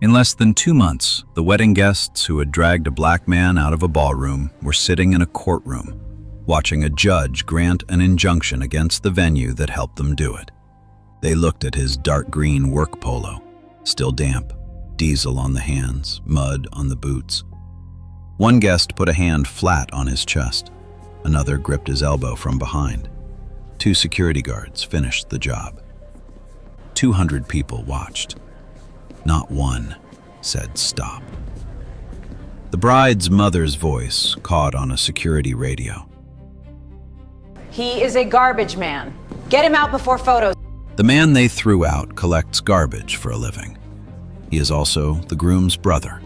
In less than 2 months, the wedding guests who had dragged a black man out of a ballroom were sitting in a courtroom, watching a judge grant an injunction against the venue that helped them do it. They looked at his dark green work polo, still damp, diesel on the hands, mud on the boots. One guest put a hand flat on his chest. Another gripped his elbow from behind. 2 security guards finished the job. 200 people watched. Not one said stop. The bride's mother's voice caught on a security radio. He is a garbage man. Get him out before photos. The man they threw out collects garbage for a living. He is also the groom's brother,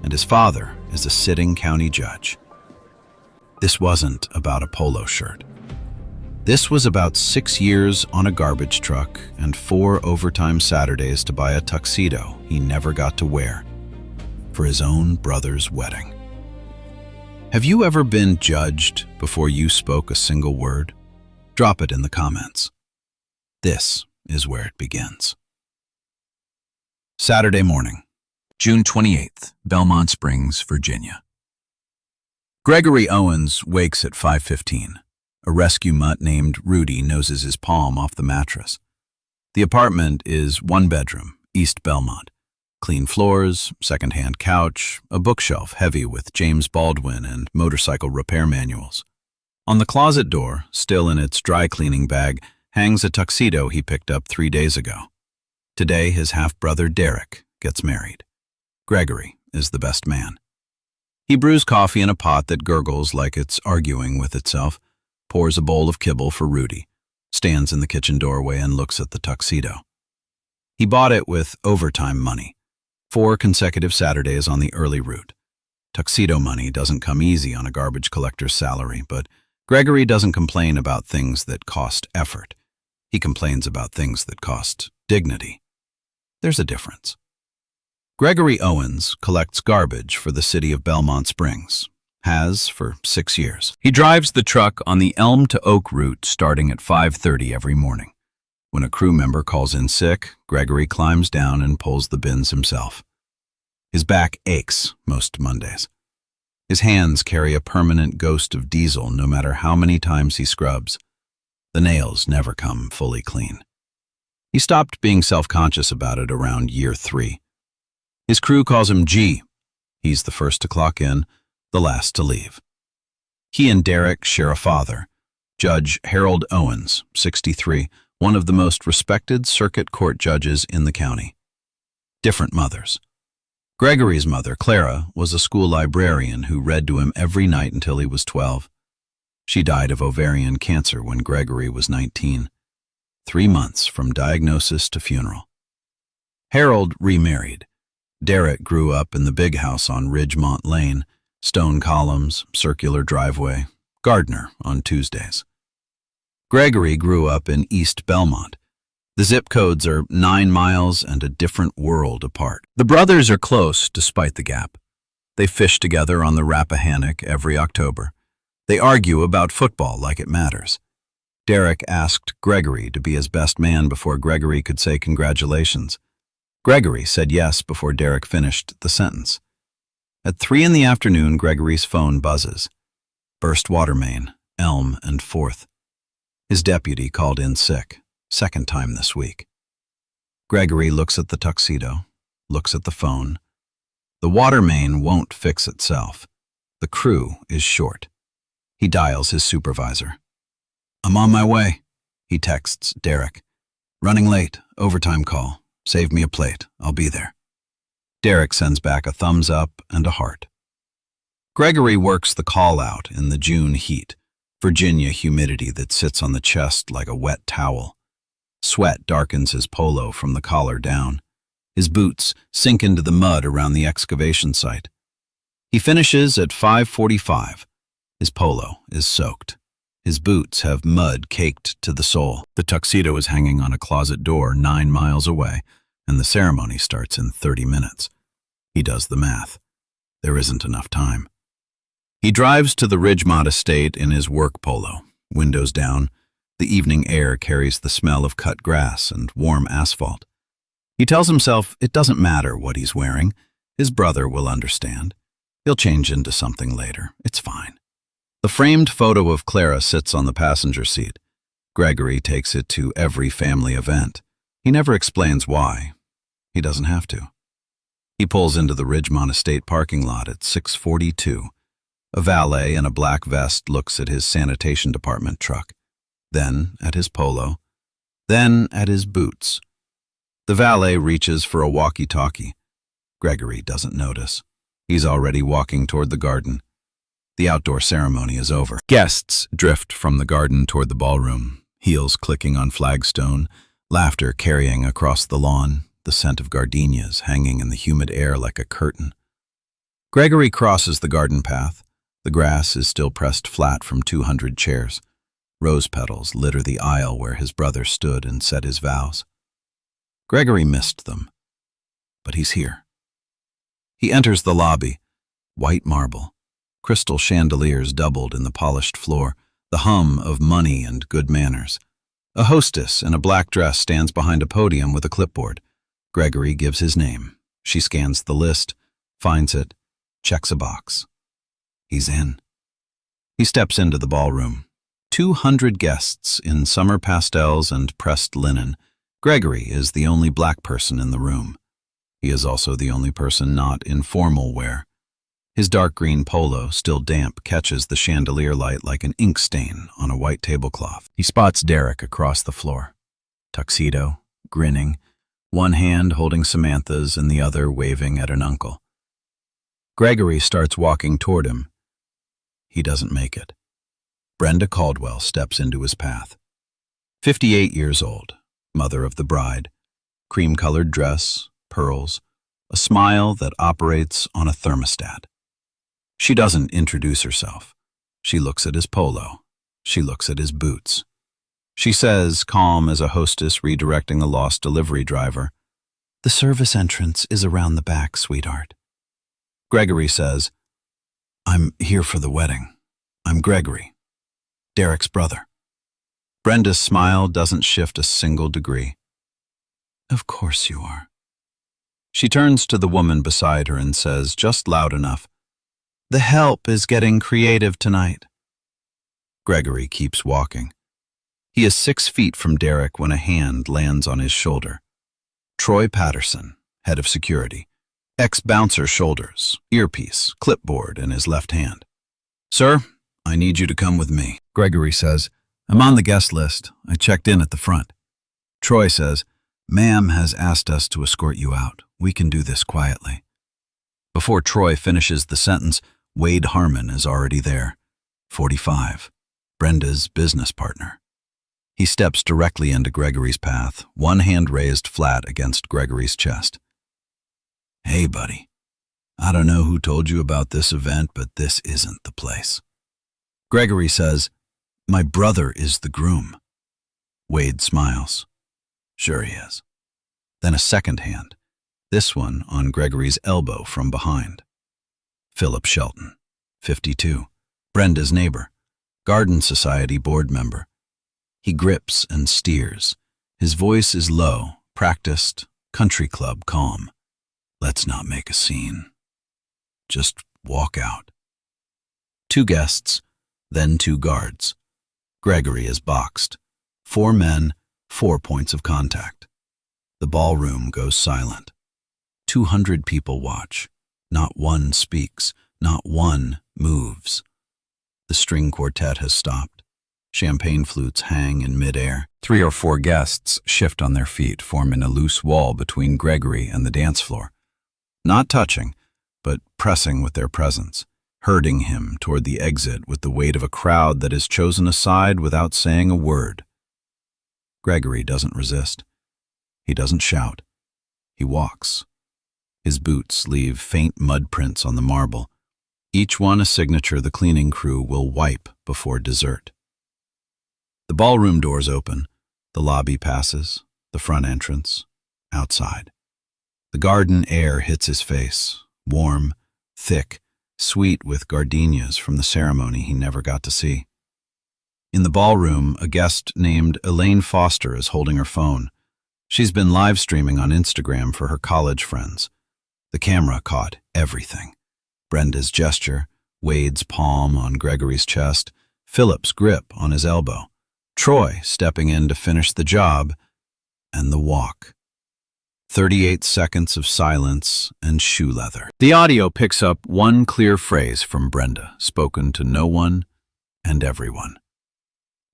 and his father is a sitting county judge. This wasn't about a polo shirt. This was about 6 years on a garbage truck and 4 overtime Saturdays to buy a tuxedo he never got to wear for his own brother's wedding. Have you ever been judged before you spoke a single word? Drop it in the comments. This is where it begins. Saturday morning, June 28th, Belmont Springs, Virginia. Gregory Owens wakes at 5:15. A rescue mutt named Rudy noses his palm off the mattress. The apartment is 1 bedroom, East Belmont. Clean floors, second-hand couch, a bookshelf heavy with James Baldwin and motorcycle repair manuals. On the closet door, still in its dry cleaning bag, hangs a tuxedo he picked up 3 days ago. Today, his half-brother Derek gets married. Gregory is the best man. He brews coffee in a pot that gurgles like it's arguing with itself, pours a bowl of kibble for Rudy, stands in the kitchen doorway and looks at the tuxedo. He bought it with overtime money, 4 consecutive Saturdays on the early route. Tuxedo money doesn't come easy on a garbage collector's salary, but Gregory doesn't complain about things that cost effort. He complains about things that cost dignity. There's a difference. Gregory Owens collects garbage for the city of Belmont Springs. Has for 6 years. He drives the truck on the Elm to Oak route starting at 5:30 every morning. When a crew member calls in sick, Gregory climbs down and pulls the bins himself. His back aches most Mondays. His hands carry a permanent ghost of diesel no matter how many times he scrubs. The nails never come fully clean. He stopped being self-conscious about it around year 3. His crew calls him G. He's the first to clock in, the last to leave. He and Derek share a father, Judge Harold Owens, 63, one of the most respected circuit court judges in the county. Different mothers. Gregory's mother, Clara, was a school librarian who read to him every night until he was 12. She died of ovarian cancer when Gregory was 19, 3 months from diagnosis to funeral. Harold remarried. Derek grew up in the big house on Ridgemont Lane, stone columns, circular driveway, gardener on Tuesdays. Gregory grew up in East Belmont. The zip codes are 9 miles and a different world apart. The brothers are close despite the gap. They fish together on the Rappahannock every October. They argue about football like it matters. Derek asked Gregory to be his best man before Gregory could say congratulations. Gregory said yes before Derek finished the sentence. At 3 in the afternoon, Gregory's phone buzzes. Burst water main, Elm and 4th. His deputy called in sick, 2nd time this week. Gregory looks at the tuxedo, looks at the phone. The water main won't fix itself. The crew is short. He dials his supervisor. "I'm on my way," he texts Derek. "Running late, overtime call. Save me a plate, I'll be there." Derek sends back a thumbs up and a heart. Gregory works the call out in the June heat, Virginia humidity that sits on the chest like a wet towel. Sweat darkens his polo from the collar down. His boots sink into the mud around the excavation site. He finishes at 5:45. His polo is soaked. His boots have mud caked to the sole. The tuxedo is hanging on a closet door 9 miles away, and the ceremony starts in 30 minutes. He does the math. There isn't enough time. He drives to the Ridgemont estate in his work polo, windows down. The evening air carries the smell of cut grass and warm asphalt. He He tells himself it doesn't matter what he's wearing. His brother will understand. He'll change into something later. It's fine. The framed photo of Clara sits on the passenger seat. Gregory takes it to every family event. He never explains why. He doesn't have to. He pulls into the Ridgemont Estate parking lot at 6:42. A valet in a black vest looks at his sanitation department truck, then at his polo, then at his boots. The valet reaches for a walkie-talkie. Gregory doesn't notice. He's already walking toward the garden. The outdoor ceremony is over. Guests drift from the garden toward the ballroom, heels clicking on flagstone, laughter carrying across the lawn, the scent of gardenias hanging in the humid air like a curtain. Gregory crosses the garden path. The grass is still pressed flat from 200 chairs. Rose petals litter the aisle where his brother stood and said his vows. Gregory missed them, but he's here. He enters the lobby. White marble, crystal chandeliers doubled in the polished floor, the hum of money and good manners. A hostess in a black dress stands behind a podium with a clipboard. Gregory gives his name. She scans the list, finds it, checks a box. He's in. He steps into the ballroom. 200 guests in summer pastels and pressed linen. Gregory is the only black person in the room. He is also the only person not in formal wear. His dark green polo, still damp, catches the chandelier light like an ink stain on a white tablecloth. He spots Derek across the floor. Tuxedo, grinning, one hand holding Samantha's and the other waving at an uncle. Gregory starts walking toward him. He doesn't make it. Brenda Caldwell steps into his path. 58 years old, mother of the bride, cream-colored dress, pearls, a smile that operates on a thermostat. She doesn't introduce herself. She looks at his polo. She looks at his boots. She says, calm as a hostess redirecting a lost delivery driver, "The service entrance is around the back, sweetheart." Gregory says, "I'm here for the wedding. I'm Gregory, Derek's brother." Brenda's smile doesn't shift a single degree. "Of course you are." She turns to the woman beside her and says, just loud enough, "The help is getting creative tonight." Gregory keeps walking. He is 6 feet from Derek when a hand lands on his shoulder. Troy Patterson, head of security. Ex-bouncer shoulders, earpiece, clipboard in his left hand. "Sir, I need you to come with me." Gregory says, "I'm on the guest list. I checked in at the front." Troy says, "Ma'am has asked us to escort you out. We can do this quietly." Before Troy finishes the sentence, Wade Harmon is already there, 45, Brenda's business partner. He steps directly into Gregory's path, one hand raised flat against Gregory's chest. "Hey, buddy. I don't know who told you about this event, but this isn't the place." Gregory says, "My brother is the groom." Wade smiles. "Sure he is." Then a second hand, this one on Gregory's elbow from behind. Philip Shelton, 52, Brenda's neighbor, Garden Society board member. He grips and steers. His voice is low, practiced, country club calm. "Let's not make a scene. Just walk out." 2 guests, then 2 guards. Gregory is boxed. 4 men, 4 points of contact. The ballroom goes silent. 200 people watch. Not one speaks. Not one moves. The string quartet has stopped. Champagne flutes hang in midair. 3 or 4 guests shift on their feet, forming a loose wall between Gregory and the dance floor. Not touching, but pressing with their presence, herding him toward the exit with the weight of a crowd that has chosen a side without saying a word. Gregory doesn't resist. He doesn't shout. He walks. His boots leave faint mud prints on the marble, each one a signature the cleaning crew will wipe before dessert. The ballroom doors open. The lobby passes, the front entrance, outside. The garden air hits his face, warm, thick, sweet with gardenias from the ceremony he never got to see. In the ballroom, a guest named Elaine Foster is holding her phone. She's been live streaming on Instagram for her college friends. The camera caught everything. Brenda's gesture, Wade's palm on Gregory's chest, Philip's grip on his elbow, Troy stepping in to finish the job, and the walk. 38 seconds of silence and shoe leather. The audio picks up one clear phrase from Brenda, spoken to no one and everyone.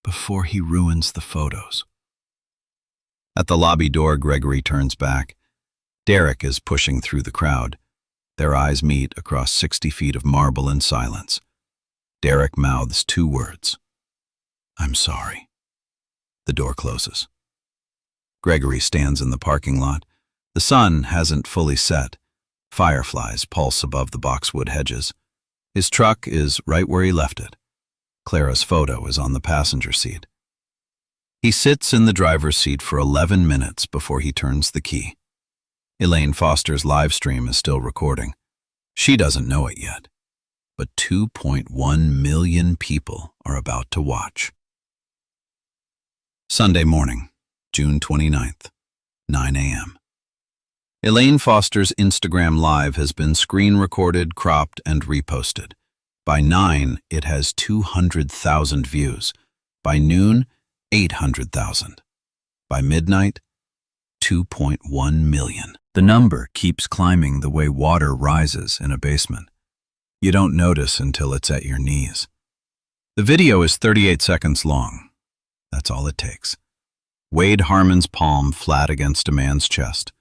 Before he ruins the photos. At the lobby door, Gregory turns back. Derek is pushing through the crowd. Their eyes meet across 60 feet of marble in silence. Derek mouths 2 words. "I'm sorry." The door closes. Gregory stands in the parking lot. The sun hasn't fully set. Fireflies pulse above the boxwood hedges. His truck is right where he left it. Clara's photo is on the passenger seat. He sits in the driver's seat for 11 minutes before he turns the key. Elaine Foster's live stream is still recording. She doesn't know it yet, but 2.1 million people are about to watch. Sunday morning, June 29th, 9 a.m. Elaine Foster's Instagram Live has been screen recorded, cropped, and reposted. By 9, it has 200,000 views. By noon, 800,000. By midnight, 2.1 million. The number keeps climbing the way water rises in a basement. You don't notice until it's at your knees. The video is 38 seconds long. That's all it takes. Wade Harmon's palm flat against a man's chest.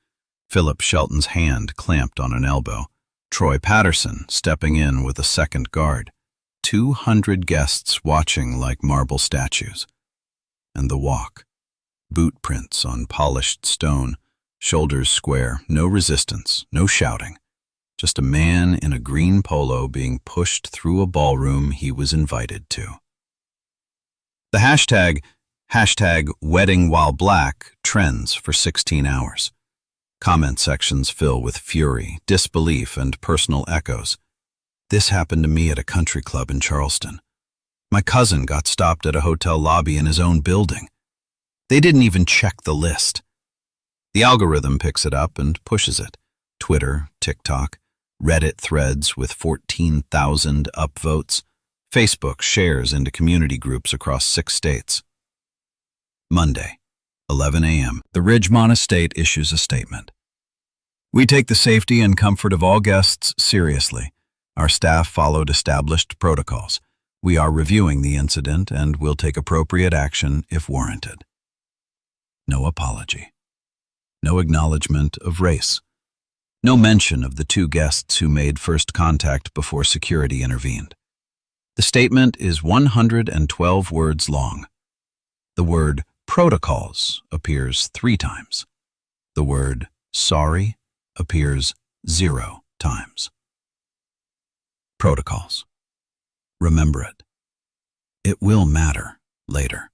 Philip Shelton's hand clamped on an elbow. Troy Patterson stepping in with a second guard. 200 guests watching like marble statues. And the walk. Boot prints on polished stone, shoulders square, no resistance, no shouting. Just a man in a green polo being pushed through a ballroom he was invited to. The hashtag #WeddingWhileBlack trends for 16 hours. Comment sections fill with fury, disbelief, and personal echoes. This happened to me at a country club in Charleston. My cousin got stopped at a hotel lobby in his own building. They didn't even check the list. The algorithm picks it up and pushes it. Twitter, TikTok, Reddit threads with 14,000 upvotes. Facebook shares into community groups across 6 states. Monday, 11 a.m. The Ridgemont Estate issues a statement. We take the safety and comfort of all guests seriously. Our staff followed established protocols. We are reviewing the incident and will take appropriate action if warranted. No apology. No acknowledgement of race. No mention of the 2 guests who made first contact before security intervened. The statement is 112 words long. The word protocols appears 3 times. The word sorry appears 0 times. Protocols. Remember it. It will matter later.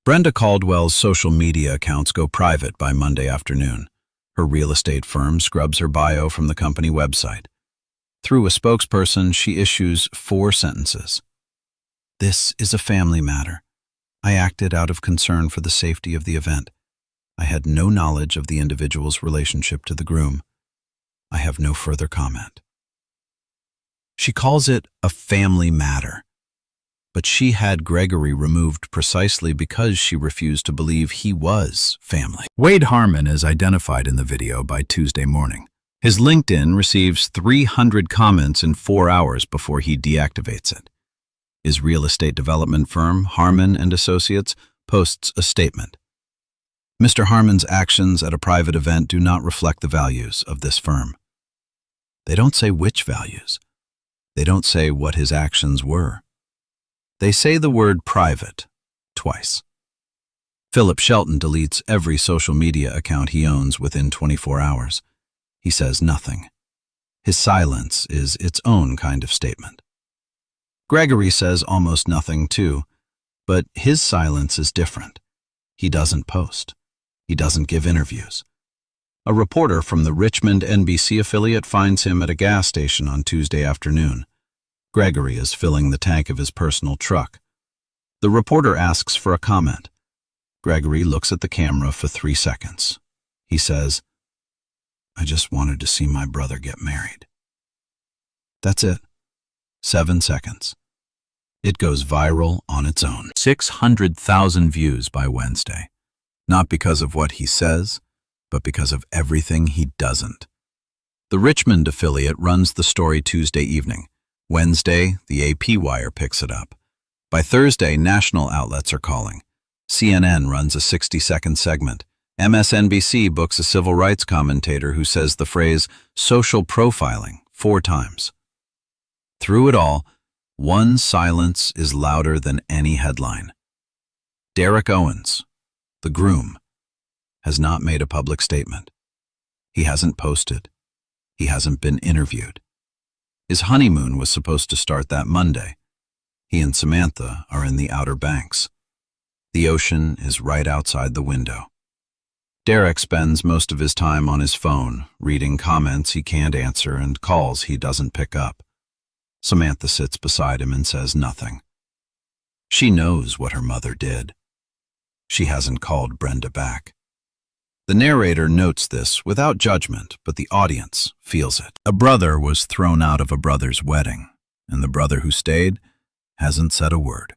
Brenda Caldwell's social media accounts go private by Monday afternoon. Her real estate firm scrubs her bio from the company website. Through a spokesperson, she issues 4 sentences. This is a family matter. I acted out of concern for the safety of the event. I had no knowledge of the individual's relationship to the groom. I have no further comment. She calls it a family matter, but she had Gregory removed precisely because she refused to believe he was family. Wade Harmon is identified in the video by Tuesday morning. His LinkedIn receives 300 comments in 4 hours before he deactivates it. His real estate development firm, Harmon & Associates, posts a statement. Mr. Harmon's actions at a private event do not reflect the values of this firm. They don't say which values. They don't say what his actions were. They say the word private twice. Philip Shelton deletes every social media account he owns within 24 hours. He says nothing. His silence is its own kind of statement. Gregory says almost nothing too, but his silence is different. He doesn't post. He doesn't give interviews. A reporter from the Richmond NBC affiliate finds him at a gas station on Tuesday afternoon. Gregory is filling the tank of his personal truck. The reporter asks for a comment. Gregory looks at the camera for 3 seconds. He says, "I just wanted to see my brother get married." That's it. 7 seconds. It goes viral on its own. 600,000 views by Wednesday. Not because of what he says, but because of everything he doesn't. The Richmond affiliate runs the story Tuesday evening. Wednesday, the AP wire picks it up. By Thursday, national outlets are calling. CNN runs a 60-second segment. MSNBC books a civil rights commentator who says the phrase social profiling 4 times. Through it all, one silence is louder than any headline. Derek Owens, the groom, has not made a public statement. He hasn't posted. He hasn't been interviewed. His honeymoon was supposed to start that Monday. He and Samantha are in the Outer Banks. The ocean is right outside the window. Derek spends most of his time on his phone, reading comments he can't answer and calls he doesn't pick up. Samantha sits beside him and says nothing. She knows what her mother did. She hasn't called Brenda back. The narrator notes this without judgment, but the audience feels it. A brother was thrown out of a brother's wedding, and the brother who stayed hasn't said a word.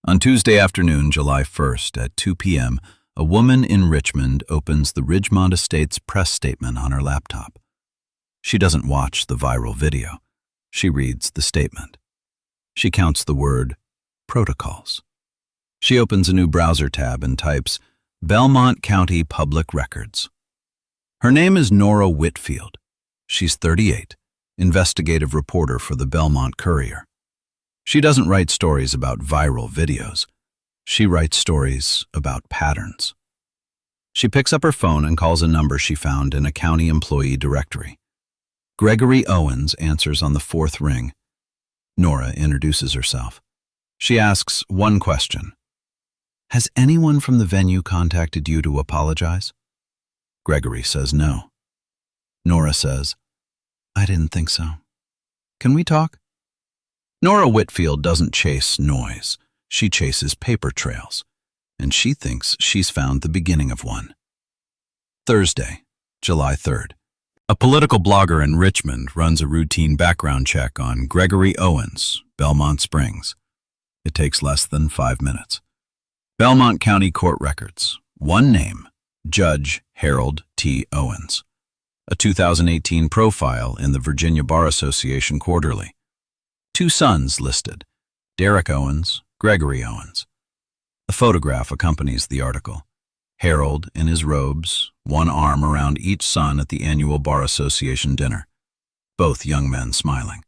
On Tuesday afternoon, July 1st, at 2 p.m., a woman in Richmond opens the Ridgemont Estates press statement on her laptop. She doesn't watch the viral video. She reads the statement. She counts the word protocols. She opens a new browser tab and types Belmont County Public Records. Her name is Nora Whitfield. She's 38, investigative reporter for the Belmont Courier. She doesn't write stories about viral videos. She writes stories about patterns. She picks up her phone and calls a number she found in a county employee directory. Gregory Owens answers on the 4th ring. Nora introduces herself. She asks one question. Has anyone from the venue contacted you to apologize? Gregory says no. Nora says, I didn't think so. Can we talk? Nora Whitfield doesn't chase noise. She chases paper trails, and she thinks she's found the beginning of one. Thursday, July 3rd. A political blogger in Richmond runs a routine background check on Gregory Owens, Belmont Springs. It takes less than 5 minutes. Belmont County Court Records. One name, Judge Harold T. Owens. A 2018 profile in the Virginia Bar Association Quarterly. 2 sons listed, Derek Owens, Gregory Owens. A photograph accompanies the article. Harold in his robes, one arm around each son at the annual Bar Association dinner. Both young men smiling.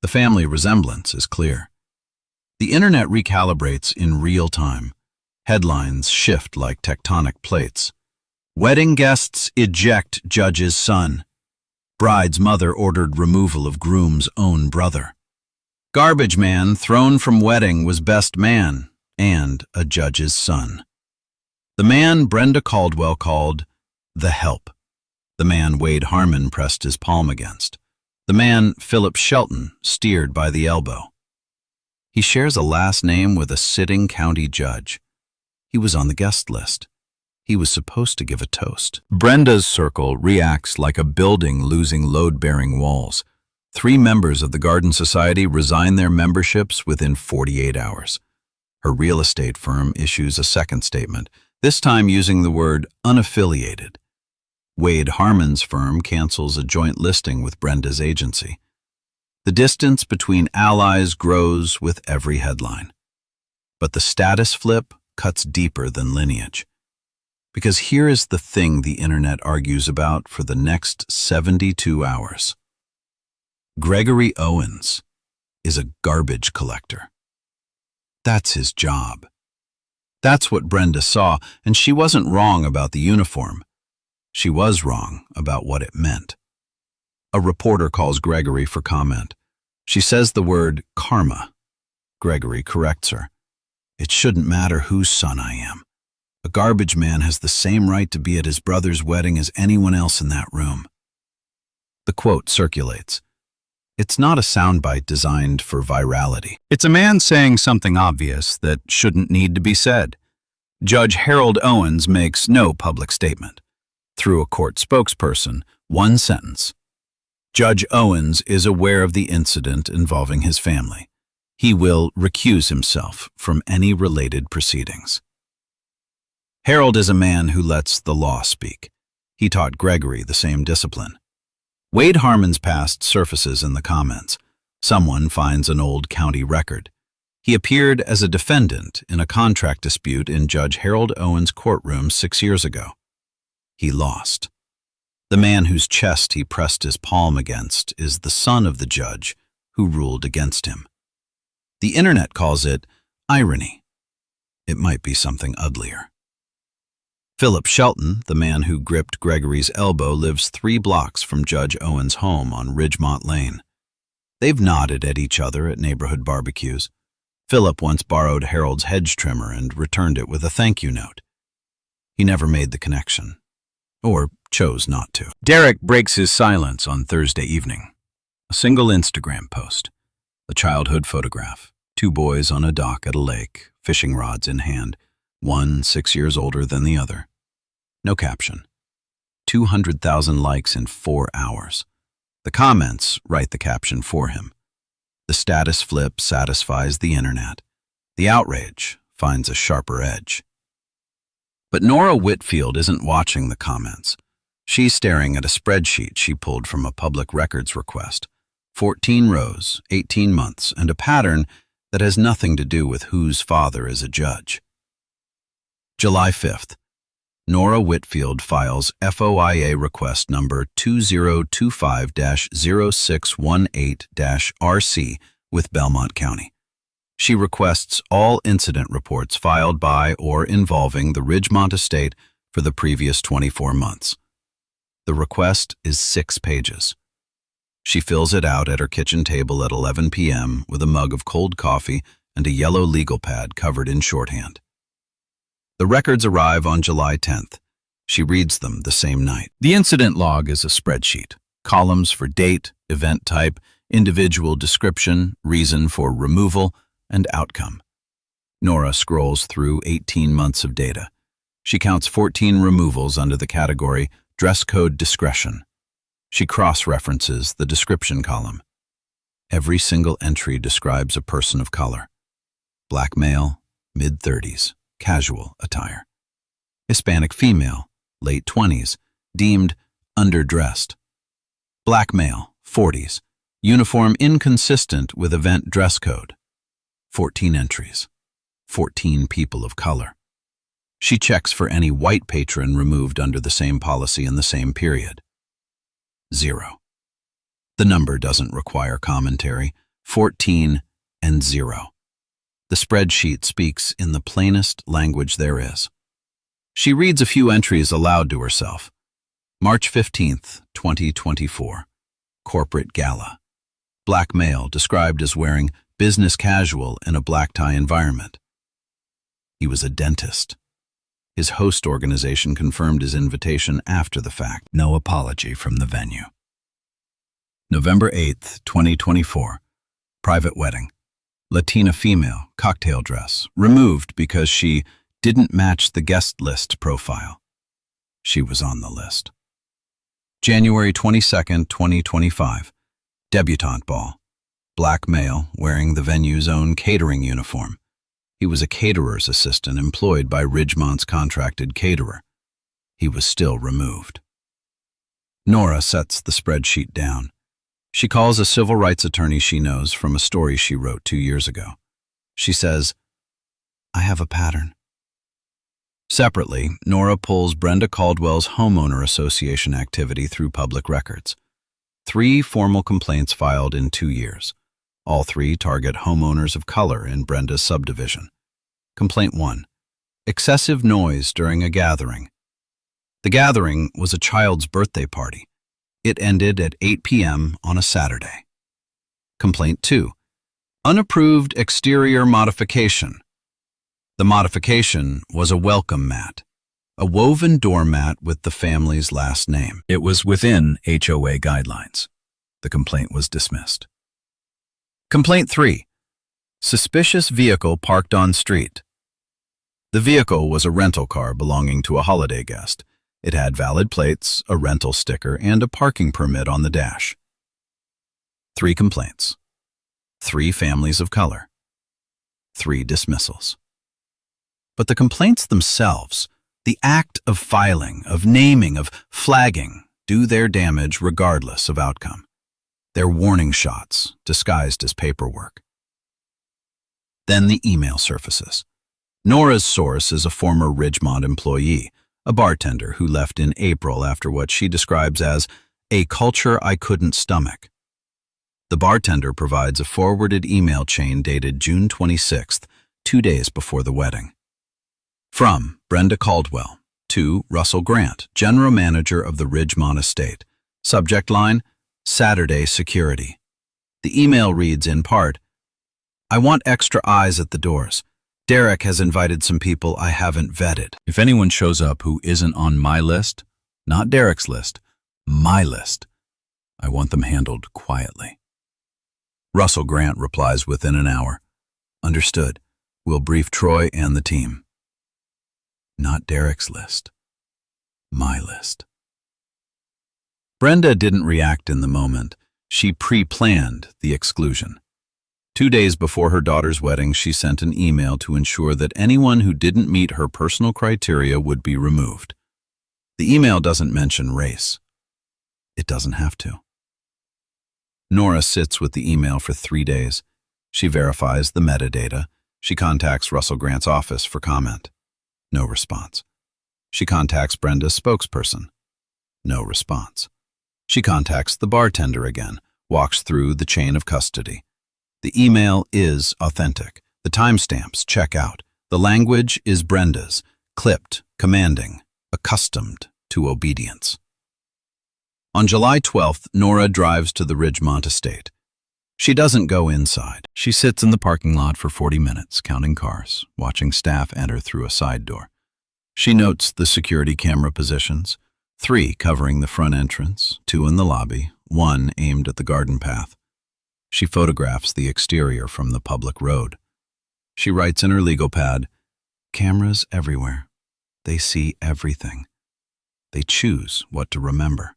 The family resemblance is clear. The internet recalibrates in real time. Headlines shift like tectonic plates. Wedding guests eject judge's son. Bride's mother ordered removal of groom's own brother. Garbage man thrown from wedding was best man and a judge's son. The man Brenda Caldwell called the help. The man Wade Harmon pressed his palm against. The man Philip Shelton steered by the elbow. He shares a last name with a sitting county judge. He was on the guest list. He was supposed to give a toast. Brenda's circle reacts like a building losing load-bearing walls. 3 members of the Garden Society resign their memberships within 48 hours. Her real estate firm issues a second statement, this time using the word unaffiliated. Wade Harmon's firm cancels a joint listing with Brenda's agency. The distance between allies grows with every headline. But the status flip cuts deeper than lineage. Because here is the thing the internet argues about for the next 72 hours. Gregory Owens is a garbage collector. That's his job. That's what Brenda saw, and she wasn't wrong about the uniform. She was wrong about what it meant. A reporter calls Gregory for comment. She says the word karma. Gregory corrects her. It shouldn't matter whose son I am. A garbage man has the same right to be at his brother's wedding as anyone else in that room. The quote circulates. It's not a soundbite designed for virality. It's a man saying something obvious that shouldn't need to be said. Judge Harold Owens makes no public statement. Through a court spokesperson, one sentence. Judge Owens is aware of the incident involving his family. He will recuse himself from any related proceedings. Harold is a man who lets the law speak. He taught Gregory the same discipline. Wade Harmon's past surfaces in the comments. Someone finds an old county record. He appeared as a defendant in a contract dispute in Judge Harold Owens' courtroom 6 years ago. He lost. The man whose chest he pressed his palm against is the son of the judge who ruled against him. The internet calls it irony. It might be something uglier. Philip Shelton, the man who gripped Gregory's elbow, lives 3 blocks from Judge Owens' home on Ridgemont Lane. They've nodded at each other at neighborhood barbecues. Philip once borrowed Harold's hedge trimmer and returned it with a thank you note. He never made the connection, or chose not to. Derek breaks his silence on Thursday evening. A single Instagram post, a childhood photograph, 2 boys on a dock at a lake, fishing rods in hand, one 6 years older than the other. No caption. 200,000 likes in 4 hours. The comments write the caption for him. The status flip satisfies the internet. The outrage finds a sharper edge. But Nora Whitfield isn't watching the comments. She's staring at a spreadsheet she pulled from a public records request. 14 rows, 18 months, and a pattern that has nothing to do with whose father is a judge. July 5th. Nora Whitfield files FOIA request number 2025-0618-RC with Belmont County. She requests all incident reports filed by or involving the Ridgemont estate for the previous 24 months. The request is 6 pages. She fills it out at her kitchen table at 11 p.m. with a mug of cold coffee and a yellow legal pad covered in shorthand. The records arrive on July 10th. She reads them the same night. The incident log is a spreadsheet. Columns for date, event type, individual description, reason for removal, and outcome. Nora scrolls through 18 months of data. She counts 14 removals under the category Dress Code Discretion. She cross-references the description column. Every single entry describes a person of color. Black male, mid-30s. Casual attire. Hispanic female, late 20s, deemed underdressed. Black male, 40s, uniform inconsistent with event dress code. 14 entries. 14 people of color. She checks for any white patron removed under the same policy in the same period. 0. The number doesn't require commentary. 14 and 0. The spreadsheet speaks in the plainest language there is. She reads a few entries aloud to herself. March 15th, 2024. Corporate gala. Black male described as wearing business casual in a black tie environment. He was a dentist. His host organization confirmed his invitation after the fact. No apology from the venue. November 8th, 2024. Private wedding. Latina female, cocktail dress, removed because she didn't match the guest list profile. She was on the list. January 22nd, 2025. Debutante ball. Black male wearing the venue's own catering uniform. He was a caterer's assistant employed by Ridgemont's contracted caterer. He was still removed. Nora sets the spreadsheet down. She calls a civil rights attorney she knows from a story she wrote 2 years ago. She says, "I have a pattern." Separately, Nora pulls Brenda Caldwell's homeowner association activity through public records. 3 formal complaints filed in 2 years. All 3 target homeowners of color in Brenda's subdivision. Complaint 1. Excessive noise during a gathering. The gathering was a child's birthday party. It ended at 8 p.m. on a Saturday. Complaint 2. Unapproved exterior modification. The modification was a welcome mat, a woven doormat with the family's last name. It was within HOA guidelines. The complaint was dismissed. Complaint 3. Suspicious vehicle parked on street. The vehicle was a rental car belonging to a holiday guest. It had valid plates, a rental sticker, and a parking permit on the dash. 3 complaints. 3 families of color. 3 dismissals. But the complaints themselves, the act of filing, of naming, of flagging, do their damage regardless of outcome. They're warning shots, disguised as paperwork. Then the email surfaces. Nora's source is a former Ridgemont employee, a bartender who left in April after what she describes as a culture I couldn't stomach. The bartender provides a forwarded email chain dated June 26th, 2 days before the wedding. From Brenda Caldwell to Russell Grant, General Manager of the Ridgemont Estate. Subject line, Saturday Security. The email reads in part, I want extra eyes at the doors. Derek has invited some people I haven't vetted. If anyone shows up who isn't on my list, not Derek's list, my list, I want them handled quietly. Russell Grant replies within an hour. Understood. We'll brief Troy and the team. Not Derek's list, my list. Brenda didn't react in the moment. She pre-planned the exclusion. 2 days before her daughter's wedding, she sent an email to ensure that anyone who didn't meet her personal criteria would be removed. The email doesn't mention race. It doesn't have to. Nora sits with the email for 3 days. She verifies the metadata. She contacts Russell Grant's office for comment. No response. She contacts Brenda's spokesperson. No response. She contacts the bartender again, walks through the chain of custody. The email is authentic. The timestamps check out. The language is Brenda's, clipped, commanding, accustomed to obedience. On July 12th, Nora drives to the Ridgemont estate. She doesn't go inside. She sits in the parking lot for 40 minutes, counting cars, watching staff enter through a side door. She notes the security camera positions, 3 covering the front entrance, 2 in the lobby, 1 aimed at the garden path. She photographs the exterior from the public road. She writes in her legal pad, cameras everywhere. They see everything. They choose what to remember.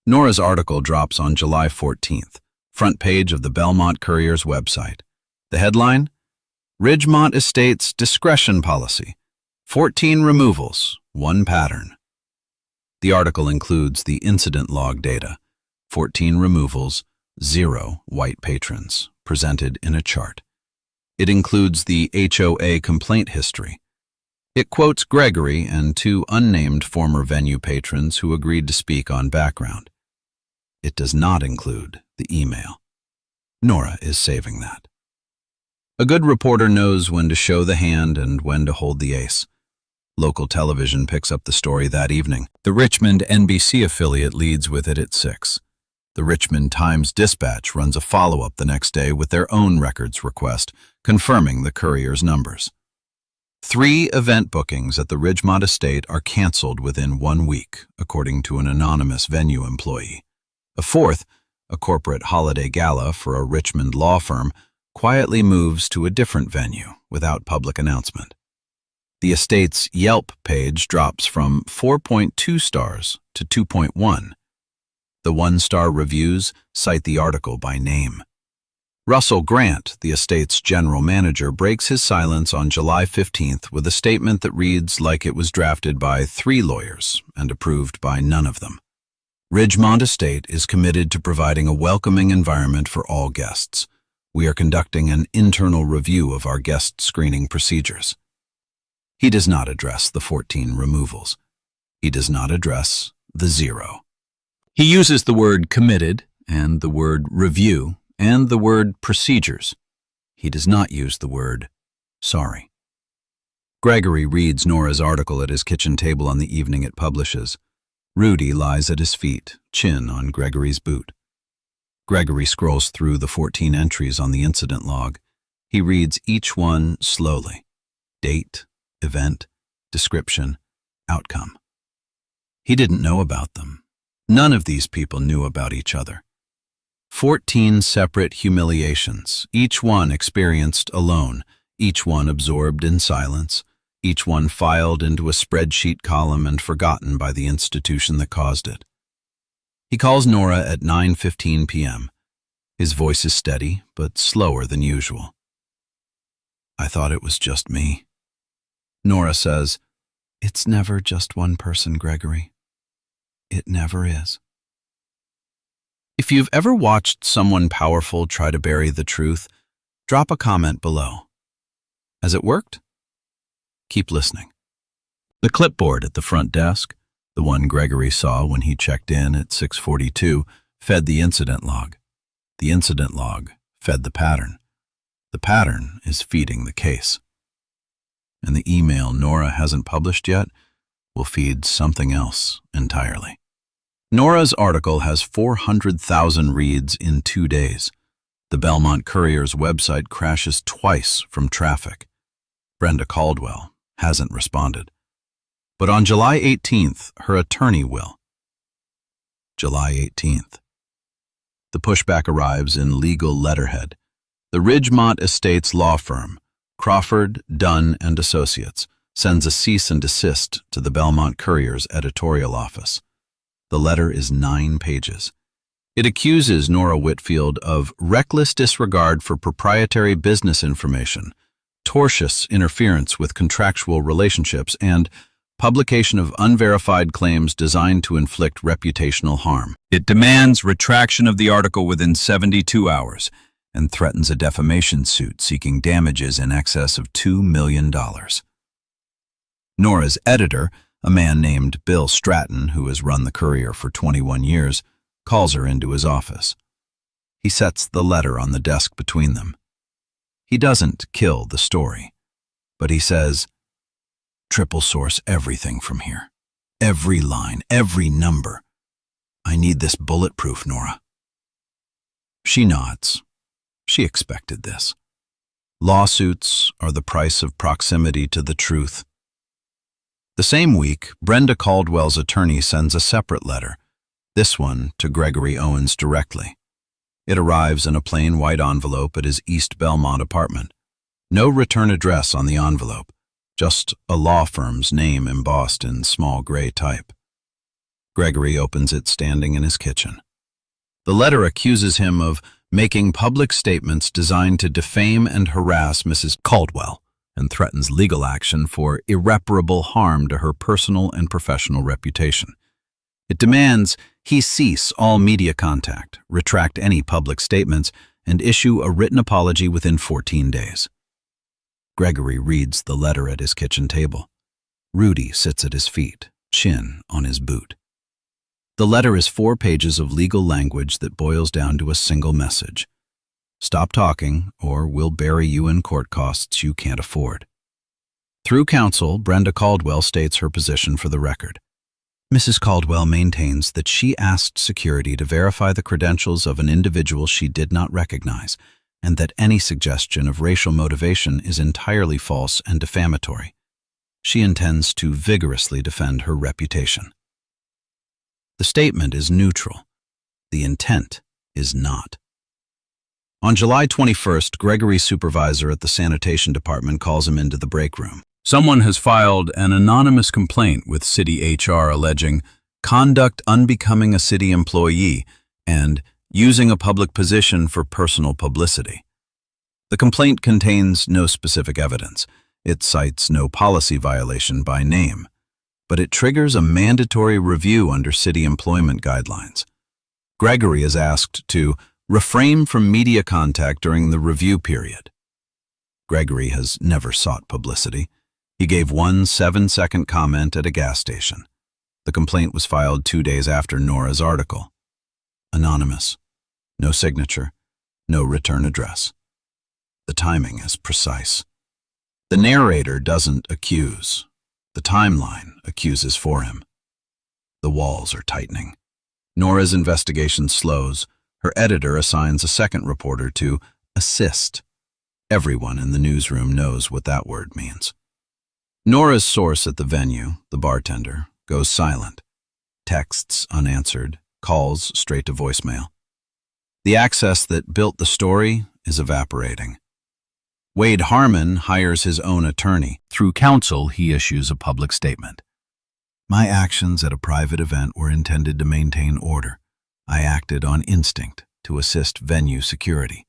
Nora's article drops on July 14th, front page of the Belmont Courier's website. The headline, Ridgemont Estate's Discretion Policy, 14 removals, 1 pattern. The article includes the incident log data, 14 removals, 0 white patrons, presented in a chart. It includes the HOA complaint history. It quotes Gregory and 2 unnamed former venue patrons who agreed to speak on background. It does not include the email. Nora is saving that. A good reporter knows when to show the hand and when to hold the ace. Local television picks up the story that evening. The Richmond NBC affiliate leads with it at 6. The Richmond Times-Dispatch runs a follow-up the next day with their own records request, confirming the Courier's numbers. 3 event bookings at the Ridgemont estate are canceled within 1 week, according to an anonymous venue employee. A 4th, a corporate holiday gala for a Richmond law firm, quietly moves to a different venue without public announcement. The estate's Yelp page drops from 4.2 stars to 2.1. The 1-star reviews cite the article by name. Russell Grant, the estate's general manager, breaks his silence on July 15th with a statement that reads like it was drafted by 3 lawyers and approved by none of them. Ridgemont Estate is committed to providing a welcoming environment for all guests. We are conducting an internal review of our guest screening procedures. He does not address the 14 removals. He does not address the 0. He uses the word committed and the word review and the word procedures. He does not use the word sorry. Gregory reads Nora's article at his kitchen table on the evening it publishes. Rudy lies at his feet, chin on Gregory's boot. Gregory scrolls through the 14 entries on the incident log. He reads each one slowly. Date, event, description, outcome. He didn't know about them. None of these people knew about each other. 14 separate humiliations, each one experienced alone, each one absorbed in silence, each one filed into a spreadsheet column and forgotten by the institution that caused it. He calls Nora at 9:15 p.m. His voice is steady, but slower than usual. "I thought it was just me." Nora says, "It's never just one person, Gregory. It never is." If you've ever watched someone powerful try to bury the truth, drop a comment below. Has it worked? Keep listening. The clipboard at the front desk, the one Gregory saw when he checked in at 6:42, fed the incident log. The incident log fed the pattern. The pattern is feeding the case. And the email Nora hasn't published yet will feed something else entirely. Nora's article has 400,000 reads in 2 days. The Belmont Courier's website crashes twice from traffic. Brenda Caldwell hasn't responded. But on July 18th, her attorney will. July 18th. The pushback arrives in legal letterhead. The Ridgemont Estates law firm, Crawford, Dunn and Associates, sends a cease and desist to the Belmont Courier's editorial office. The letter is 9 pages. It accuses Nora Whitfield of reckless disregard for proprietary business information, tortious interference with contractual relationships, and publication of unverified claims designed to inflict reputational harm. It demands retraction of the article within 72 hours and threatens a defamation suit seeking damages in excess of $2 million. Nora's editor, a man named Bill Stratton, who has run the Courier for 21 years, calls her into his office. He sets the letter on the desk between them. He doesn't kill the story, but he says, "Triple source everything from here. Every line, every number. I need this bulletproof, Nora." She nods. She expected this. Lawsuits are the price of proximity to the truth. The same week, Brenda Caldwell's attorney sends a separate letter, this one to Gregory Owens directly. It arrives in a plain white envelope at his East Belmont apartment. No return address on the envelope, just a law firm's name embossed in small gray type. Gregory opens it standing in his kitchen. The letter accuses him of making public statements designed to defame and harass Mrs. Caldwell, and threatens legal action for irreparable harm to her personal and professional reputation. It demands he cease all media contact, retract any public statements, and issue a written apology within 14 days. Gregory reads the letter at his kitchen table. Rudy sits at his feet, chin on his boot. The letter is 4 pages of legal language that boils down to a single message. Stop talking, or we'll bury you in court costs you can't afford. Through counsel, Brenda Caldwell states her position for the record. Mrs. Caldwell maintains that she asked security to verify the credentials of an individual she did not recognize, and that any suggestion of racial motivation is entirely false and defamatory. She intends to vigorously defend her reputation. The statement is neutral. The intent is not. On July 21st, Gregory's supervisor at the sanitation department calls him into the break room. Someone has filed an anonymous complaint with city HR alleging conduct unbecoming a city employee and using a public position for personal publicity. The complaint contains no specific evidence. It cites no policy violation by name, but it triggers a mandatory review under city employment guidelines. Gregory is asked to refrain from media contact during the review period. Gregory has never sought publicity. He gave one 7-second comment at a gas station. The complaint was filed 2 days after Nora's article. Anonymous. No signature. No return address. The timing is precise. The narrator doesn't accuse. The timeline accuses for him. The walls are tightening. Nora's investigation slows. Her editor assigns a second reporter to assist. Everyone in the newsroom knows what that word means. Nora's source at the venue, the bartender, goes silent. Texts unanswered, calls straight to voicemail. The access that built the story is evaporating. Wade Harmon hires his own attorney. Through counsel, he issues a public statement. My actions at a private event were intended to maintain order. I acted on instinct to assist venue security.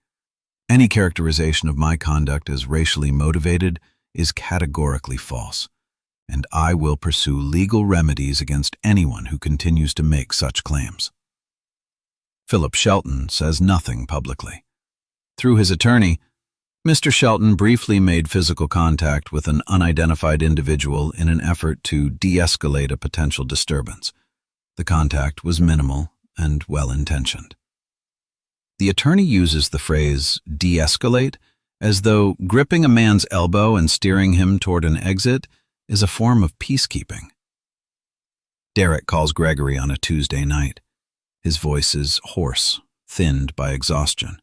Any characterization of my conduct as racially motivated is categorically false, and I will pursue legal remedies against anyone who continues to make such claims. Philip Shelton says nothing publicly. Through his attorney, Mr. Shelton briefly made physical contact with an unidentified individual in an effort to de-escalate a potential disturbance. The contact was minimal and well-intentioned. The attorney uses the phrase de-escalate as though gripping a man's elbow and steering him toward an exit is a form of peacekeeping. Derek calls Gregory on a Tuesday night. His voice is hoarse, thinned by exhaustion.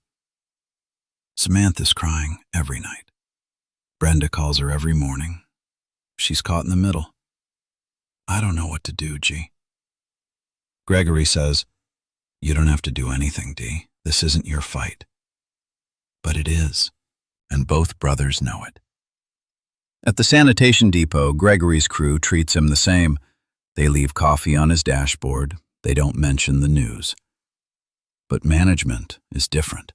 Samantha's crying every night. Brenda calls her every morning. She's caught in the middle. I don't know what to do, G. Gregory says, You don't have to do anything, D. This isn't your fight. But it is, and both brothers know it. At the sanitation depot, Gregory's crew treats him the same. They leave coffee on his dashboard. They don't mention the news. But management is different.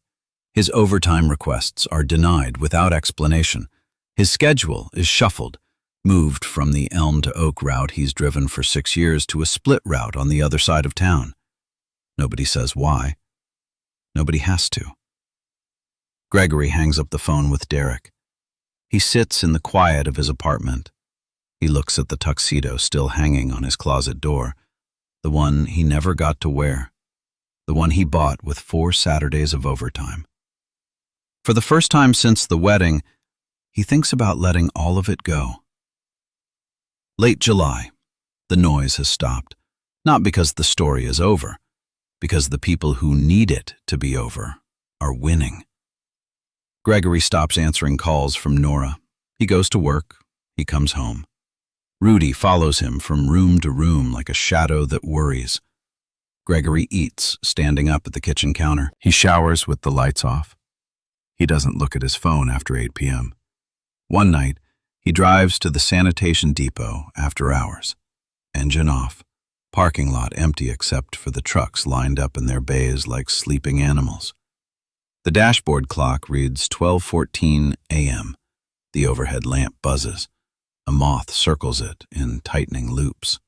His overtime requests are denied without explanation. His schedule is shuffled, moved from the Elm to Oak route he's driven for 6 years to a split route on the other side of town. Nobody says why. Nobody has to. Gregory hangs up the phone with Derek. He sits in the quiet of his apartment. He looks at the tuxedo still hanging on his closet door, the one he never got to wear, the one he bought with 4 Saturdays of overtime. For the first time since the wedding, he thinks about letting all of it go. Late July. The noise has stopped, not because the story is over, because the people who need it to be over are winning. Gregory stops answering calls from Nora. He goes to work. He comes home. Rudy follows him from room to room like a shadow that worries. Gregory eats, standing up at the kitchen counter. He showers with the lights off. He doesn't look at his phone after 8 p.m. One night, he drives to the sanitation depot after hours. Engine off. Parking lot empty except for the trucks lined up in their bays like sleeping animals. The dashboard clock reads 12:14 a.m. The overhead lamp buzzes. A moth circles it in tightening loops.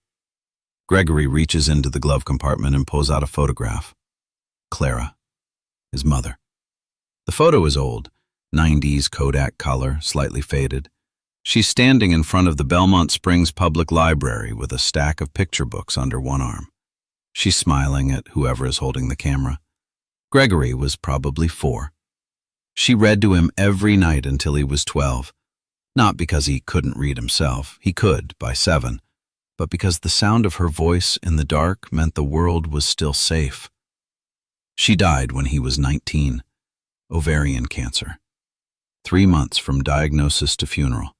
Gregory reaches into the glove compartment and pulls out a photograph. Clara, his mother. The photo is old, 90s Kodak color, slightly faded. She's standing in front of the Belmont Springs Public Library with a stack of picture books under one arm. She's smiling at whoever is holding the camera. Gregory was probably 4. She read to him every night until he was 12, not because he couldn't read himself. He could by 7, but because the sound of her voice in the dark meant the world was still safe. She died when he was 19. Ovarian cancer. 3 months from diagnosis to funeral.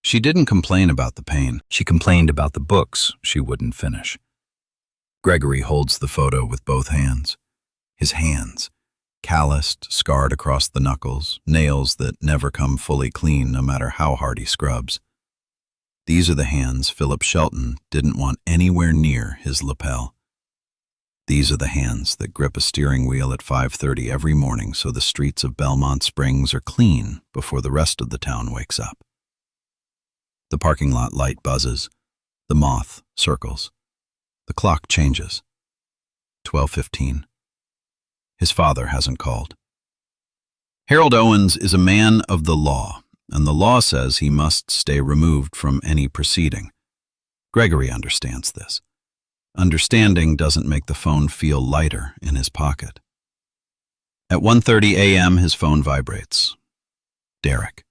She didn't complain about the pain. She complained about the books she wouldn't finish. Gregory holds the photo with both hands. His hands, calloused, scarred across the knuckles, nails that never come fully clean no matter how hard he scrubs. These are the hands Philip Shelton didn't want anywhere near his lapel. These are the hands that grip a steering wheel at 5:30 every morning so the streets of Belmont Springs are clean before the rest of the town wakes up. The parking lot light buzzes. The moth circles. The clock changes. 12:15. His father hasn't called. Harold Owens is a man of the law, and the law says he must stay removed from any proceeding. Gregory understands this. Understanding doesn't make the phone feel lighter in his pocket. At 1:30 a.m., his phone vibrates. Derek.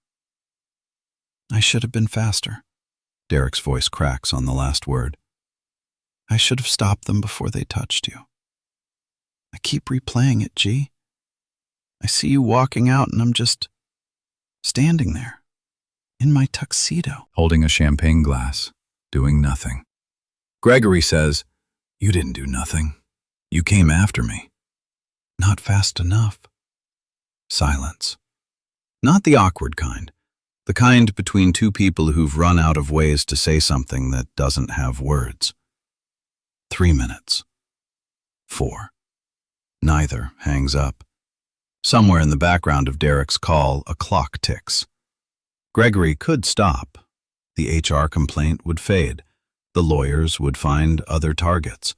I should have been faster. Derek's voice cracks on the last word. I should have stopped them before they touched you. I keep replaying it, G. I see you walking out and I'm just standing there, in my tuxedo. Holding a champagne glass, doing nothing. Gregory says, You didn't do nothing. You came after me. Not fast enough. Silence. Not the awkward kind. The kind between two people who've run out of ways to say something that doesn't have words. 3 minutes. 4. Neither hangs up. Somewhere in the background of Derek's call, a clock ticks. Gregory could stop. The HR complaint would fade. The lawyers would find other targets.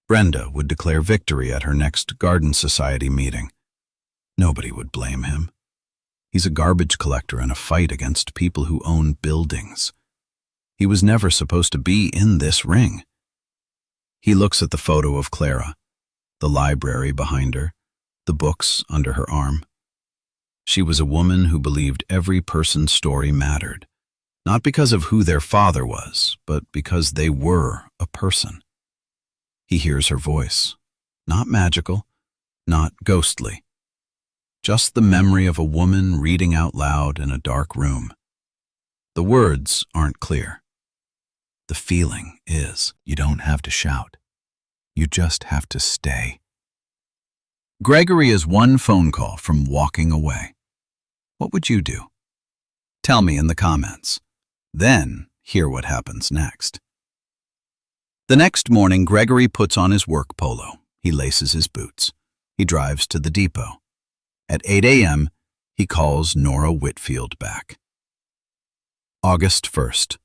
Brenda would declare victory at her next Garden Society meeting. Nobody would blame him. He's a garbage collector in a fight against people who own buildings. He was never supposed to be in this ring. He looks at the photo of Clara, the library behind her, the books under her arm. She was a woman who believed every person's story mattered, not because of who their father was, but because they were a person. He hears her voice, not magical, not ghostly, just the memory of a woman reading out loud in a dark room. The words aren't clear. The feeling is. You don't have to shout. You just have to stay. Gregory is one phone call from walking away. What would you do? Tell me in the comments. Then hear what happens next. The next morning, Gregory puts on his work polo. He laces his boots. He drives to the depot. At 8 a.m., he calls Nora Whitfield back. August 1st.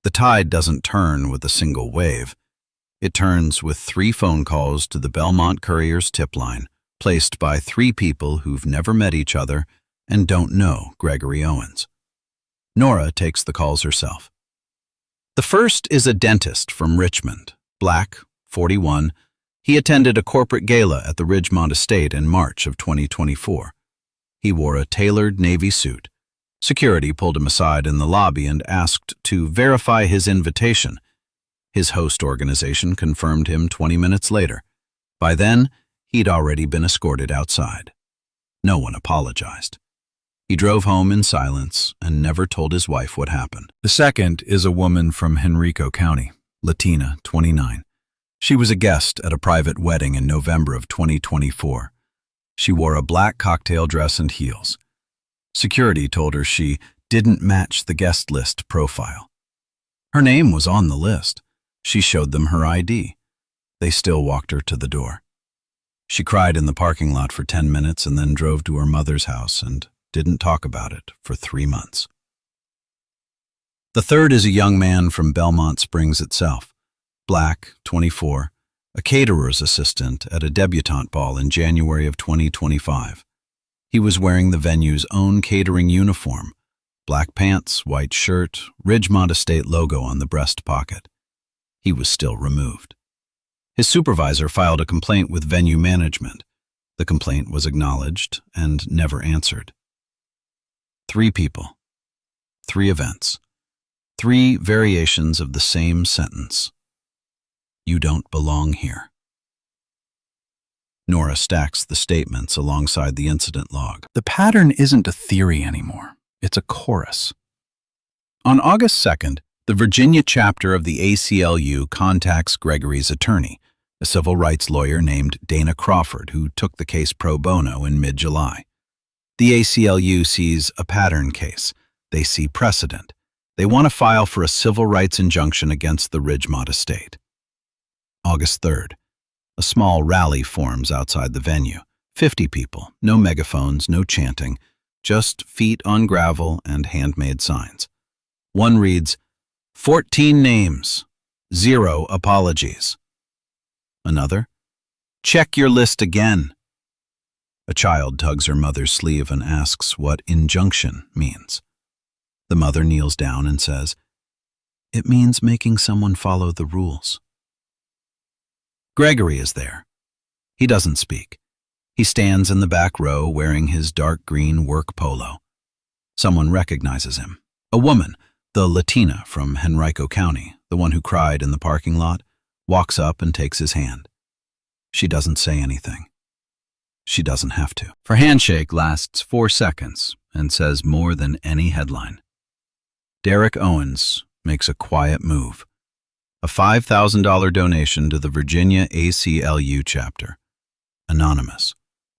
The tide doesn't turn with a single wave. It turns with 3 phone calls to the Belmont Courier's tip line, placed by 3 people who've never met each other and don't know Gregory Owens. Nora takes the calls herself. The first is a dentist from Richmond, black, 41. He attended a corporate gala at the Ridgemont Estate in March of 2024. He wore a tailored navy suit. Security pulled him aside in the lobby and asked to verify his invitation. His host organization confirmed him 20 minutes later. By then, he'd already been escorted outside. No one apologized. He drove home in silence and never told his wife what happened. The second is a woman from Henrico County, Latina, 29. She was a guest at a private wedding in November of 2024. She wore a black cocktail dress and heels. Security told her she didn't match the guest list profile. Her name was on the list. She showed them her ID. They still walked her to the door. She cried in the parking lot for 10 minutes and then drove to her mother's house and didn't talk about it for 3 months. The third is a young man from Belmont Springs itself, black, 24, a caterer's assistant at a debutante ball in January of 2025. He was wearing the venue's own catering uniform, black pants, white shirt, Ridgemont Estate logo on the breast pocket. He was still removed. His supervisor filed a complaint with venue management. The complaint was acknowledged and never answered. 3 people, 3 events, 3 variations of the same sentence. You don't belong here. Nora stacks the statements alongside the incident log. The pattern isn't a theory anymore. It's a chorus. On August 2nd, the Virginia chapter of the ACLU contacts Gregory's attorney, a civil rights lawyer named Dana Crawford, who took the case pro bono in mid-July. The ACLU sees a pattern case. They see precedent. They want to file for a civil rights injunction against the Ridgemont Estate. August 3rd. A small rally forms outside the venue. 50 people, no megaphones, no chanting, just feet on gravel and handmade signs. One reads, 14 names, 0 apologies. Another, check your list again. A child tugs her mother's sleeve and asks what injunction means. The mother kneels down and says, it means making someone follow the rules. Gregory is there. He doesn't speak. He stands in the back row wearing his dark green work polo. Someone recognizes him. A woman, the Latina from Henrico County, the one who cried in the parking lot, walks up and takes his hand. She doesn't say anything. She doesn't have to. Her handshake lasts 4 seconds and says more than any headline. Derek Owens makes a quiet move. A $5,000 donation to the Virginia ACLU chapter. Anonymous,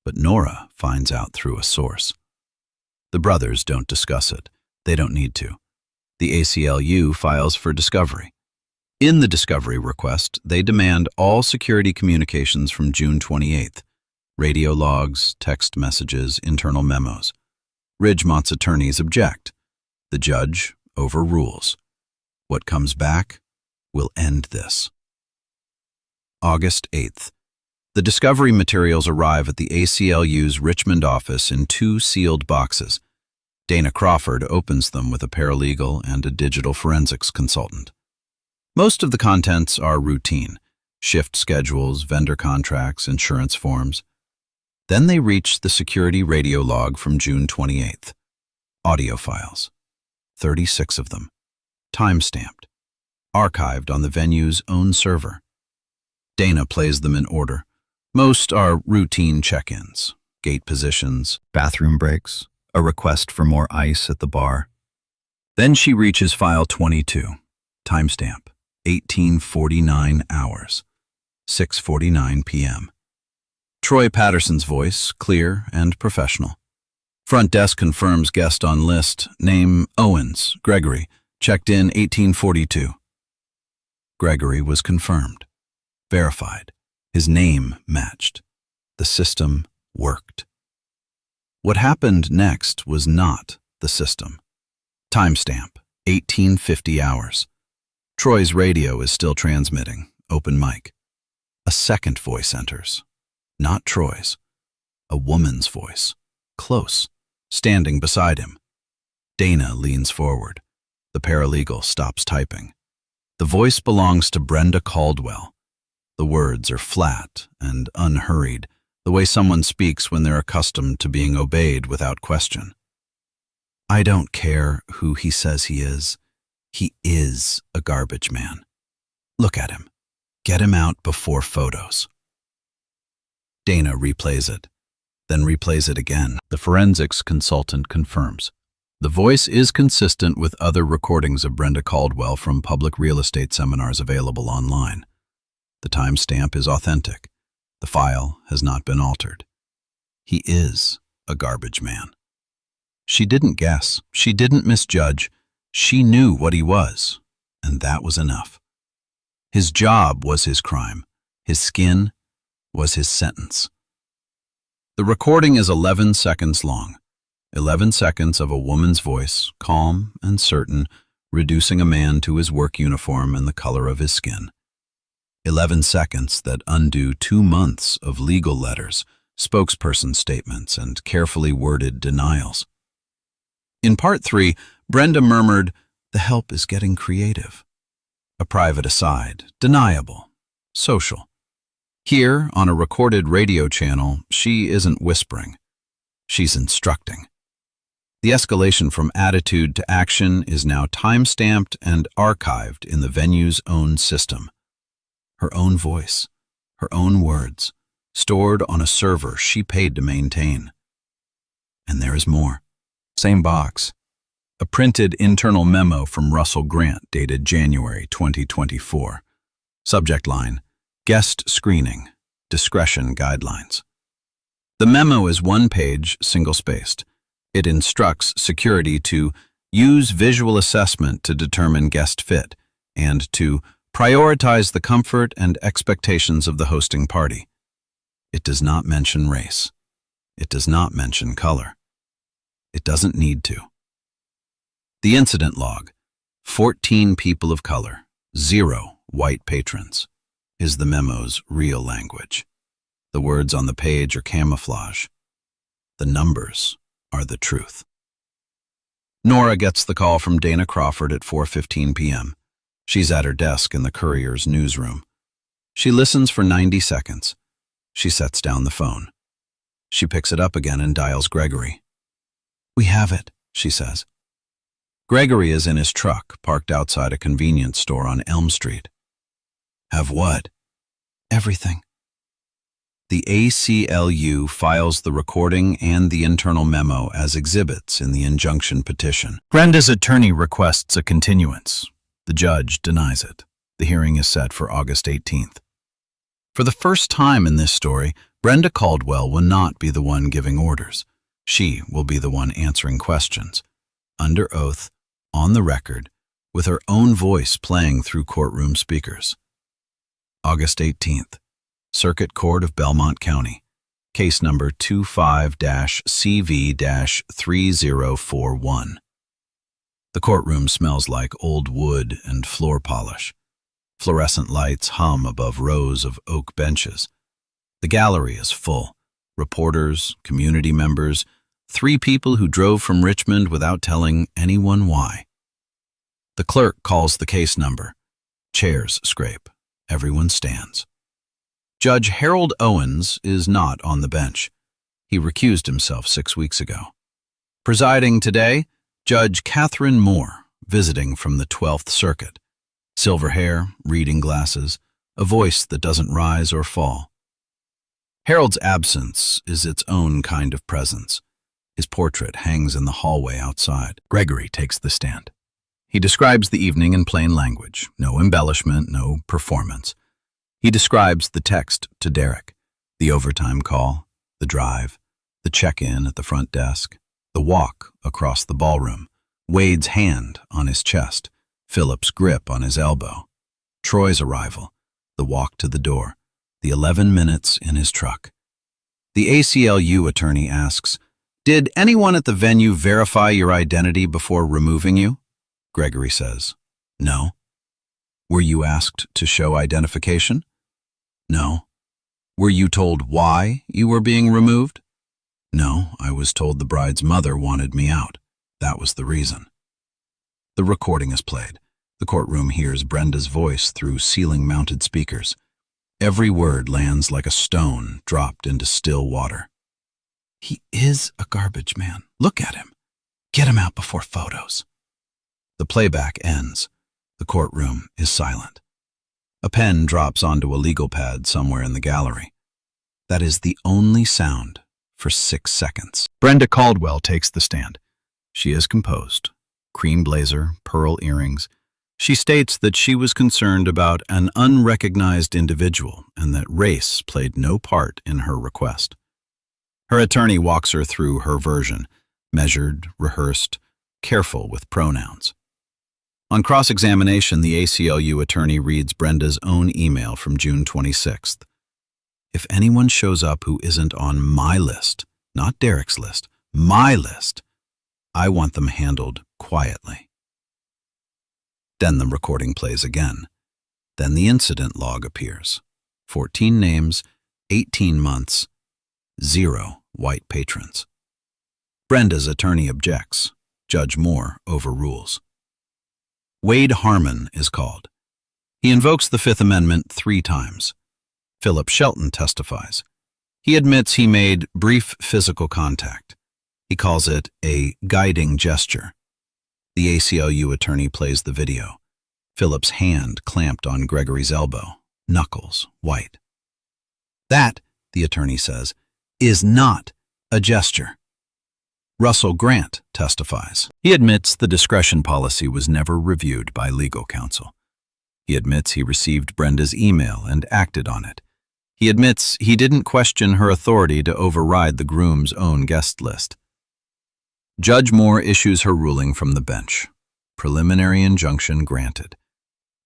but Nora finds out through a source. The brothers don't discuss it. They don't need to. The ACLU files for discovery. In the discovery request, they demand all security communications from June 28th. Radio logs, text messages, internal memos. Ridgemont's attorneys object. The judge overrules. What comes back will end this. August 8th. The discovery materials arrive at the ACLU's Richmond office in 2 sealed boxes. Dana Crawford opens them with a paralegal and a digital forensics consultant. Most of the contents are routine: shift schedules, vendor contracts, insurance forms. Then they reach the security radio log from June 28th. Audio files, 36 of them, time-stamped, archived on the venue's own server. Dana plays them in order. Most are routine check-ins, gate positions, bathroom breaks, a request for more ice at the bar. Then she reaches file 22, timestamp, 1849 hours, 6:49 p.m. Troy Patterson's voice, clear and professional. Front desk confirms guest on list, name Owens, Gregory, checked in 1842. Gregory was confirmed, verified. His name matched. The system worked. What happened next was not the system. Timestamp, 1850 hours. Troy's radio is still transmitting, open mic. A second voice enters. Not Troy's. A woman's voice. Close. Standing beside him. Dana leans forward. The paralegal stops typing. The voice belongs to Brenda Caldwell. The words are flat and unhurried, the way someone speaks when they're accustomed to being obeyed without question. I don't care who he says he is. He is a garbage man. Look at him. Get him out before photos. Dana replays it, then replays it again. The forensics consultant confirms. The voice is consistent with other recordings of Brenda Caldwell from public real estate seminars available online. The timestamp is authentic. The file has not been altered. He is a garbage man. She didn't guess. She didn't misjudge. She knew what he was, and that was enough. His job was his crime. His skin was his sentence. The recording is 11 seconds long. 11 seconds of a woman's voice, calm and certain, reducing a man to his work uniform and the color of his skin. 11 seconds that undo 2 months of legal letters, spokesperson statements, and carefully worded denials. In part 3, Brenda murmured, "The help is getting creative." A private aside, deniable, social. Here, on a recorded radio channel, she isn't whispering. She's instructing. The escalation from attitude to action is now time-stamped and archived in the venue's own system. Her own voice, her own words, stored on a server she paid to maintain. And there is more. Same box. A printed internal memo from Russell Grant dated January 2024. Subject line, Guest Screening, Discretion Guidelines. The memo is 1 page, single-spaced. It instructs security to use visual assessment to determine guest fit and to prioritize the comfort and expectations of the hosting party. It does not mention race. It does not mention color. It doesn't need to. The incident log, 14 people of color, 0 white patrons, is the memo's real language. The words on the page are camouflage. The numbers are the truth. Nora gets the call from Dana Crawford at 4:15 p.m. She's at her desk in the Courier's newsroom. She listens for 90 seconds. She sets down the phone. She picks it up again and dials Gregory. "We have it," she says. Gregory is in his truck, parked outside a convenience store on Elm Street. "Have what?" "Everything." The ACLU files the recording and the internal memo as exhibits in the injunction petition. Brenda's attorney requests a continuance. The judge denies it. The hearing is set for August 18th. For the first time in this story, Brenda Caldwell will not be the one giving orders. She will be the one answering questions, under oath, on the record, with her own voice playing through courtroom speakers. August 18th, Circuit Court of Belmont County, case number 25-CV-3041. The courtroom smells like old wood and floor polish. Fluorescent lights hum above rows of oak benches. The gallery is full. Reporters, community members, 3 people who drove from Richmond without telling anyone why. The clerk calls the case number. Chairs scrape. Everyone stands. Judge Harold Owens is not on the bench. He recused himself 6 weeks ago. Presiding today, Judge Catherine Moore, visiting from the 12th Circuit. Silver hair, reading glasses, a voice that doesn't rise or fall. Harold's absence is its own kind of presence. His portrait hangs in the hallway outside. Gregory takes the stand. He describes the evening in plain language, no embellishment, no performance. He describes the text to Derek, the overtime call, the drive, the check-in at the front desk, the walk across the ballroom, Wade's hand on his chest, Philip's grip on his elbow, Troy's arrival, the walk to the door, the 11 minutes in his truck. The ACLU attorney asks, "Did anyone at the venue verify your identity before removing you?" Gregory says, "No." "Were you asked to show identification?" "No." "Were you told why you were being removed?" "No, I was told the bride's mother wanted me out. That was the reason." The recording is played. The courtroom hears Brenda's voice through ceiling-mounted speakers. Every word lands like a stone dropped into still water. "He is a garbage man. Look at him. Get him out before photos." The playback ends. The courtroom is silent. A pen drops onto a legal pad somewhere in the gallery. That is the only sound for 6 seconds. Brenda Caldwell takes the stand. She is composed. Cream blazer, pearl earrings. She states that she was concerned about an unrecognized individual and that race played no part in her request. Her attorney walks her through her version, measured, rehearsed, careful with pronouns. On cross-examination, the ACLU attorney reads Brenda's own email from June 26th. "If anyone shows up who isn't on my list, not Derek's list, my list, I want them handled quietly." Then the recording plays again. Then the incident log appears. 14 names, 18 months, 0 white patrons. Brenda's attorney objects. Judge Moore overrules. Wade Harmon is called. He invokes the Fifth Amendment 3 times. Philip Shelton testifies. He admits he made brief physical contact. He calls it a guiding gesture. The ACLU attorney plays the video. Philip's hand clamped on Gregory's elbow, knuckles white. "That," the attorney says, "is not a gesture." Russell Grant testifies. He admits the discretion policy was never reviewed by legal counsel. He admits he received Brenda's email and acted on it. He admits he didn't question her authority to override the groom's own guest list. Judge Moore issues her ruling from the bench. Preliminary injunction granted.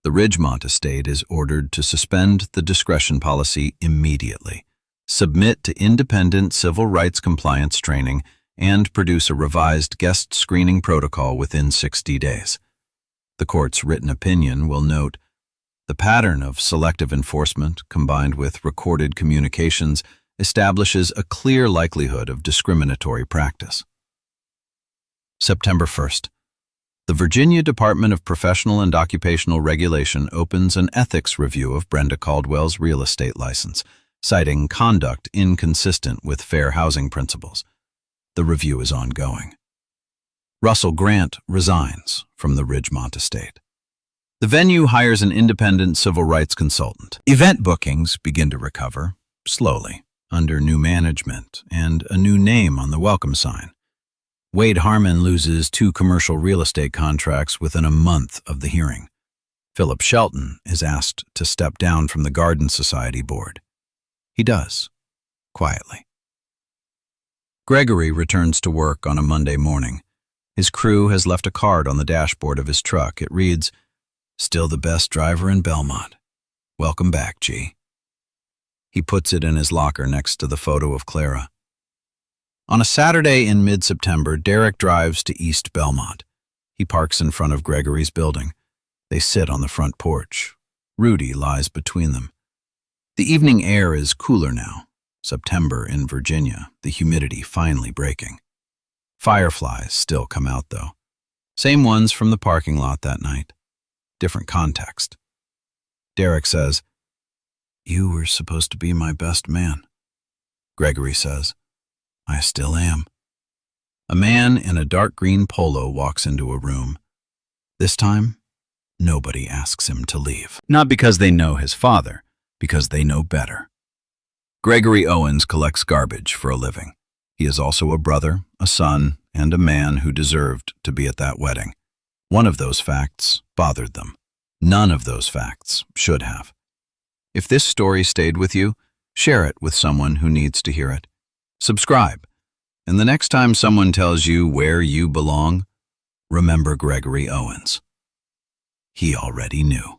The Ridgemont estate is ordered to suspend the discretion policy immediately, submit to independent civil rights compliance training, and produce a revised guest screening protocol within 60 days. The court's written opinion will note, "The pattern of selective enforcement combined with recorded communications establishes a clear likelihood of discriminatory practice." September 1st. The Virginia Department of Professional and Occupational Regulation opens an ethics review of Brenda Caldwell's real estate license, citing conduct inconsistent with fair housing principles. The review is ongoing. Russell Grant resigns from the Ridgemont estate. The venue hires an independent civil rights consultant. Event bookings begin to recover, slowly, under new management and a new name on the welcome sign. Wade Harmon loses 2 commercial real estate contracts within a month of the hearing. Philip Shelton is asked to step down from the Garden Society board. He does, quietly. Gregory returns to work on a Monday morning. His crew has left a card on the dashboard of his truck. It reads, "Still the best driver in Belmont. Welcome back, G." He puts it in his locker next to the photo of Clara. On a Saturday in mid-September, Derek drives to East Belmont. He parks in front of Gregory's building. They sit on the front porch. Rudy lies between them. The evening air is cooler now. September in Virginia, the humidity finally breaking. Fireflies still come out, though. Same ones from the parking lot that night. Different context. Derek says, "You were supposed to be my best man." Gregory says, "I still am." A man in a dark green polo walks into a room. This time, nobody asks him to leave. Not because they know his father, because they know better. Gregory Owens collects garbage for a living. He is also a brother, a son, and a man who deserved to be at that wedding. One of those facts bothered them. None of those facts should have. If this story stayed with you, share it with someone who needs to hear it. Subscribe, and the next time someone tells you where you belong, remember Gregory Owens. He already knew.